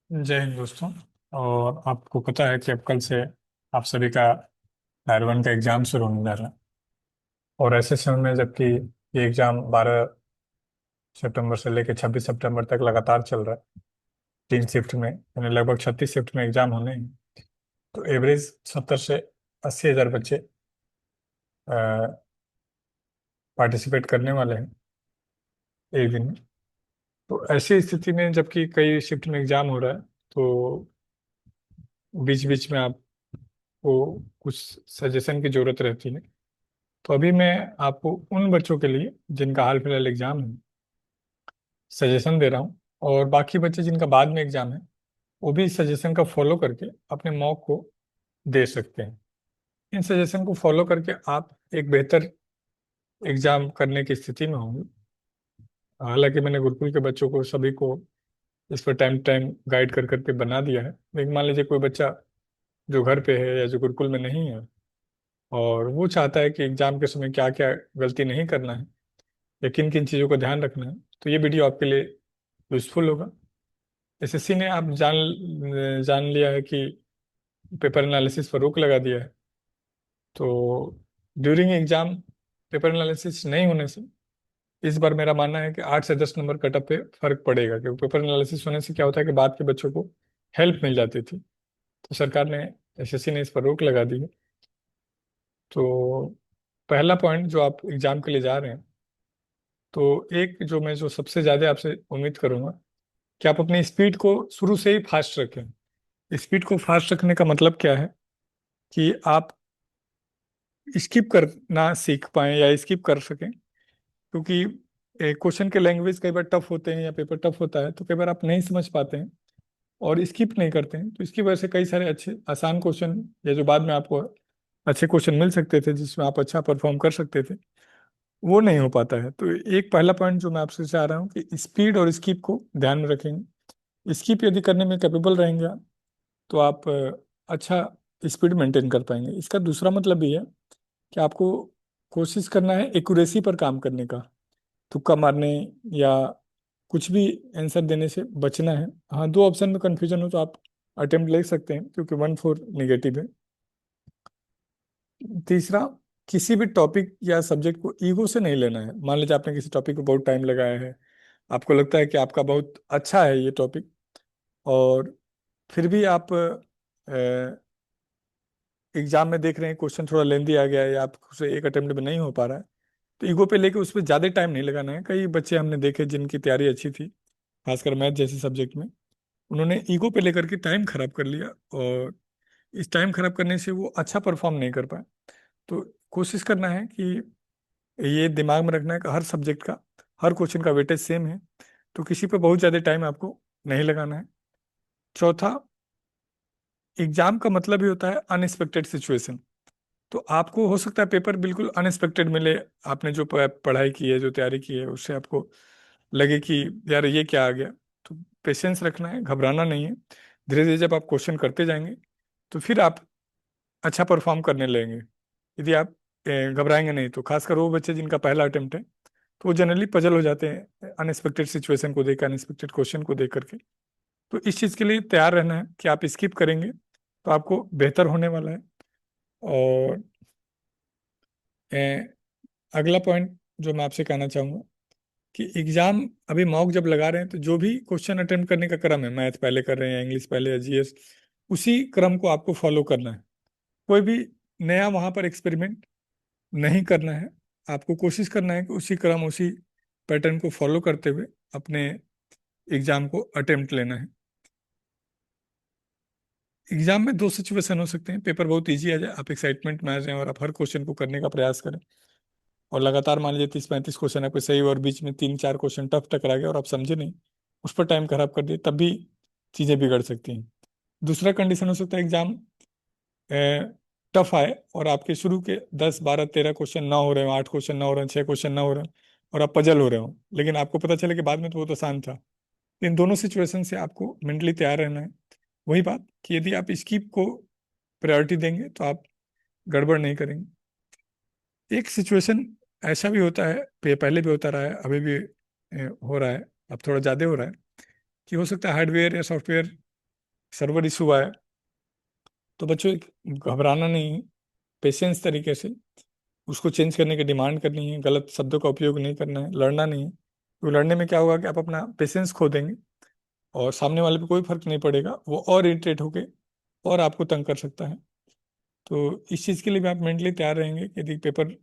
जय हिंद दोस्तों। और आपको पता है कि अब कल से आप सभी का टायर वन का एग्जाम शुरू होने जा रहा है। और ऐसे समय में जबकि ये एग्जाम 12 सितंबर से लेकर 26 सितंबर तक लगातार चल रहा है, 3 शिफ्ट में, यानी लगभग 36 शिफ्ट में एग्जाम होने हैं। तो एवरेज 70 से 80 हज़ार बच्चे पार्टिसिपेट करने वाले हैं एक दिन में। तो ऐसी स्थिति में जबकि कई शिफ्ट में एग्जाम हो रहा है, तो बीच बीच में आपको कुछ सजेशन की जरूरत रहती है। तो अभी मैं आपको उन बच्चों के लिए जिनका हाल फिलहाल एग्जाम है सजेशन दे रहा हूँ, और बाकी बच्चे जिनका बाद में एग्जाम है वो भी इस सजेशन का फॉलो करके अपने मॉक को दे सकते हैं। इन सजेशन को फॉलो करके आप एक बेहतर एग्जाम करने की स्थिति में होंगे। हालांकि मैंने गुरुकुल के बच्चों को सभी को इस पर टाइम टाइम गाइड कर करके बना दिया है, लेकिन मान लीजिए कोई बच्चा जो घर पे है या जो गुरुकुल में नहीं है और वो चाहता है कि एग्जाम के समय क्या क्या गलती नहीं करना है या किन किन चीज़ों का ध्यान रखना है, तो ये वीडियो आपके लिए यूजफुल होगा। एसएससी ने आप जान जान लिया है कि पेपर एनालिसिस पर रोक लगा दिया है। तो ड्यूरिंग एग्जाम पेपर एनालिसिस नहीं होने से इस बार मेरा मानना है कि 8 से 10 नंबर कटअप पे फर्क पड़ेगा, क्योंकि पेपर एनालिसिस होने से क्या होता है कि बाद के बच्चों को हेल्प मिल जाती थी। तो सरकार ने, एसएससी ने इस पर रोक लगा दी है। तो पहला पॉइंट जो आप एग्जाम के लिए जा रहे हैं, तो एक जो सबसे ज्यादा आपसे उम्मीद करूंगा कि आप अपनी स्पीड को शुरू से ही फास्ट रखें। स्पीड को फास्ट रखने का मतलब क्या है कि आप स्किप करना सीख पाएं या स्किप कर सकें, क्योंकि क्वेश्चन के लैंग्वेज कई बार टफ होते हैं या पेपर टफ होता है तो कई बार आप नहीं समझ पाते हैं और स्किप नहीं करते हैं, तो इसकी वजह से कई सारे अच्छे आसान क्वेश्चन या जो बाद में आपको अच्छे क्वेश्चन मिल सकते थे जिसमें आप अच्छा परफॉर्म कर सकते थे, वो नहीं हो पाता है। तो एक पहला पॉइंट जो मैं आपसे चाह रहा हूँ कि स्पीड और स्किप को ध्यान में रखेंगे। स्किप यदि करने में कैपेबल रहेंगे आप, तो आप अच्छा स्पीड मेंटेन कर पाएंगे। इसका दूसरा मतलब भी है कि आपको कोशिश करना है एक्यूरेसी पर काम करने का, तुक्का मारने या कुछ भी आंसर देने से बचना है। हाँ, दो ऑप्शन में कंफ्यूजन हो तो आप अटेम्प्ट ले सकते हैं, क्योंकि 1/4 नेगेटिव है। तीसरा, किसी भी टॉपिक या सब्जेक्ट को ईगो से नहीं लेना है। मान लीजिए आपने किसी टॉपिक को बहुत टाइम लगाया है, आपको लगता है कि आपका बहुत अच्छा है ये टॉपिक, और फिर भी आप एग्जाम में देख रहे हैं क्वेश्चन थोड़ा लेंदी आ गया है या आपसे एक अटेम्प्ट में नहीं हो पा रहा है, तो ईगो पे लेके उस पर ज़्यादा टाइम नहीं लगाना है। कई बच्चे हमने देखे जिनकी तैयारी अच्छी थी, खासकर मैथ जैसे सब्जेक्ट में, उन्होंने ईगो पे लेकर के टाइम खराब कर लिया, और इस टाइम खराब करने से वो अच्छा परफॉर्म नहीं कर पाए। तो कोशिश करना है कि ये दिमाग में रखना है कि हर सब्जेक्ट का, हर क्वेश्चन का वेटेज सेम है, तो किसी पे बहुत ज़्यादा टाइम आपको नहीं लगाना है। चौथा, एग्जाम का मतलब ही होता है अनएक्सपेक्टेड सिचुएशन। तो आपको हो सकता है पेपर बिल्कुल अनएक्सपेक्टेड मिले, आपने जो पढ़ाई की है, जो तैयारी की है, उससे आपको लगे कि यार ये क्या आ गया। तो पेशेंस रखना है, घबराना नहीं है। धीरे धीरे जब आप क्वेश्चन करते जाएंगे तो फिर आप अच्छा परफॉर्म करने लगेंगे। यदि आप घबराएंगे नहीं, तो खासकर वो बच्चे जिनका पहला अटेम्प्ट है, तो वो जनरली पजल हो जाते हैं अनएक्सपेक्टेड सिचुएशन को देख, अनएक्सपेक्टेड क्वेश्चन को देख करके। तो इस चीज़ के लिए तैयार रहना है कि आप स्किप करेंगे तो आपको बेहतर होने वाला है। और अगला पॉइंट जो मैं आपसे कहना चाहूँगा कि एग्जाम अभी मॉक जब लगा रहे हैं तो जो भी क्वेश्चन अटेम्प्ट करने का क्रम है, मैथ पहले कर रहे हैं, इंग्लिश पहले, या जीएस, उसी क्रम को आपको फॉलो करना है। कोई भी नया वहाँ पर एक्सपेरिमेंट नहीं करना है। आपको कोशिश करना है कि उसी क्रम, उसी पैटर्न को फॉलो करते हुए अपने एग्जाम को अटेम्प्ट लेना है। एग्जाम में दो सिचुएशन हो सकते हैं, पेपर बहुत ईजी आ जाए, आप एक्साइटमेंट में आ जाएं और आप हर क्वेश्चन को करने का प्रयास करें, और लगातार मान लीजिए 30-35 क्वेश्चन आपके सही और बीच में 3-4 क्वेश्चन टफ टकरा गए और आप समझे नहीं, उस पर टाइम खराब कर दिए, तब भी चीज़ें बिगड़ सकती हैं। दूसरा कंडीशन हो सकता है एग्जाम टफ आए और आपके शुरू के 10 12 13 क्वेश्चन ना हो रहे हो, 8 क्वेश्चन ना हो रहे हो, 6 क्वेश्चन ना हो रहे हो, और आप पजल हो रहे हो, लेकिन आपको पता चले कि बाद में तो वो तो आसान था। इन दोनों सिचुएशन से आपको मेंटली तैयार रहना है। वही बात कि यदि आप स्किप को प्रायोरिटी देंगे तो आप गड़बड़ नहीं करेंगे। एक सिचुएशन ऐसा भी होता है, पहले भी होता रहा है, अभी भी हो रहा है, अब थोड़ा ज़्यादा हो रहा है, कि हो सकता है हार्डवेयर या सॉफ्टवेयर सर्वर इशू आया, तो बच्चों घबराना नहीं है, पेशेंस तरीके से उसको चेंज करने की डिमांड करनी है, गलत शब्दों का उपयोग नहीं करना है, लड़ना नहीं है। तो लड़ने में क्या होगा कि आप अपना पेशेंस खो देंगे, और सामने वाले पे कोई फर्क नहीं पड़ेगा, वो और इरिटेट होके और आपको तंग कर सकता है। तो इस चीज़ के लिए भी आप मेंटली तैयार रहेंगे कि यदि पेपर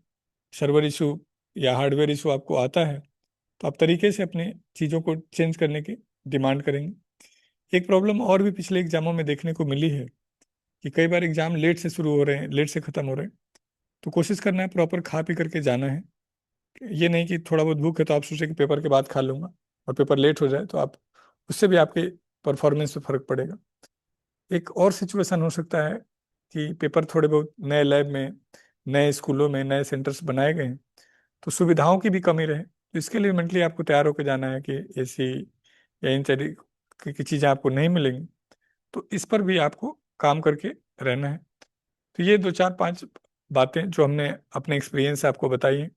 सर्वर इशू या हार्डवेयर इशू आपको आता है, तो आप तरीके से अपने चीज़ों को चेंज करने की डिमांड करेंगे। एक प्रॉब्लम और भी पिछले एग्जामों में देखने को मिली है कि कई बार एग्जाम लेट से शुरू हो रहे हैं, लेट से ख़त्म हो रहे हैं। तो कोशिश करना है प्रॉपर खा पी करके जाना है। ये नहीं कि थोड़ा बहुत भूख है तो आप सोचे कि पेपर के बाद खा लूंगा, और पेपर लेट हो जाए तो आप, उससे भी आपके परफॉर्मेंस पे फर्क पड़ेगा। एक और सिचुएशन हो सकता है कि पेपर थोड़े बहुत नए लैब में, नए स्कूलों में नए सेंटर्स बनाए गए हैं, तो सुविधाओं की भी कमी रहे, तो इसके लिए मेंटली आपको तैयार होकर जाना है कि एसी या इन तरीके की चीज़ें आपको नहीं मिलेंगी। तो इस पर भी आपको काम करके रहना है। तो ये दो चार पांच बातें जो हमने अपने एक्सपीरियंस से आपको बताई हैं,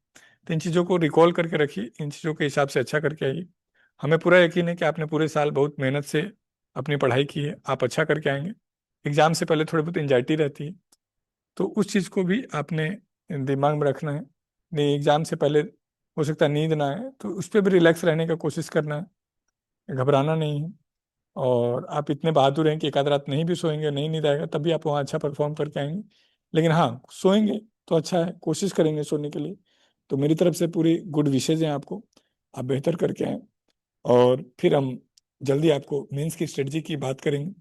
तो इन चीज़ों को रिकॉल करके रखिए, इन चीज़ों के हिसाब से अच्छा करके आइए। हमें पूरा यकीन है कि आपने पूरे साल बहुत मेहनत से अपनी पढ़ाई की है, आप अच्छा करके आएंगे। एग्जाम से पहले थोड़ी बहुत एंजाइटी रहती है, तो उस चीज़ को भी आपने दिमाग में रखना है। नहीं, एग्जाम से पहले हो सकता है नींद ना आए, तो उस पर भी रिलैक्स रहने का कोशिश करना है, घबराना नहीं है। और आप इतने बहादुर हैं कि एक आध रात नहीं भी सोएंगे, नहीं नींद आएगा, तब भी आप वहाँ अच्छा परफॉर्म करके आएंगे। लेकिन हाँ, सोएंगे तो अच्छा है, कोशिश करेंगे सोने के लिए। तो मेरी तरफ से पूरी गुड विशेज हैं आपको, आप बेहतर करके आए। और फिर हम जल्दी आपको मेंस की स्ट्रेटजी की बात करेंगे।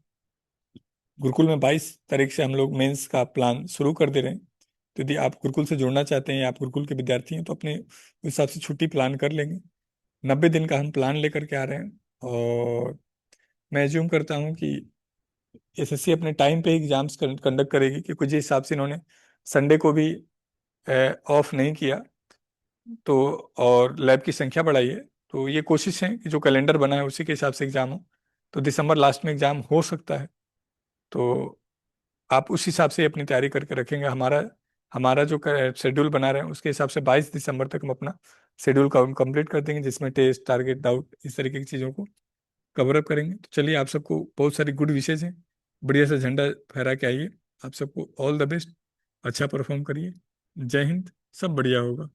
गुरुकुल में 22 तारीख से हम लोग मेंस का प्लान शुरू कर दे रहे हैं। तो यदि आप गुरुकुल से जुड़ना चाहते हैं या आप गुरुकुल के विद्यार्थी हैं, तो अपने उस हिसाब से छुट्टी प्लान कर लेंगे। 90 दिन का हम प्लान लेकर के आ रहे हैं। और मैं एज्यूम करता हूँ कि एसएससी अपने टाइम पे एग्जाम्स कंडक्ट करेगी, क्योंकि जिस हिसाब से इन्होंने संडे को भी ऑफ नहीं किया, तो और लैब की संख्या बढ़ाई है, तो ये कोशिश है कि जो कैलेंडर बना है उसी के हिसाब से एग्जाम हो। तो दिसंबर लास्ट में एग्जाम हो सकता है। तो आप उस हिसाब से अपनी तैयारी करके रखेंगे। हमारा हमारा जो शेड्यूल बना रहे हैं उसके हिसाब से 22 दिसंबर तक हम अपना शेड्यूल कंप्लीट कर देंगे, जिसमें टेस्ट, टारगेट, डाउट, इस तरीके की चीज़ों को कवर अप करेंगे। तो चलिए, आप सबको बहुत सारी गुड विशेज हैं, बढ़िया से झंडा फहरा के आइए। आप सबको ऑल द बेस्ट, अच्छा परफॉर्म करिए। जय हिंद, सब बढ़िया होगा।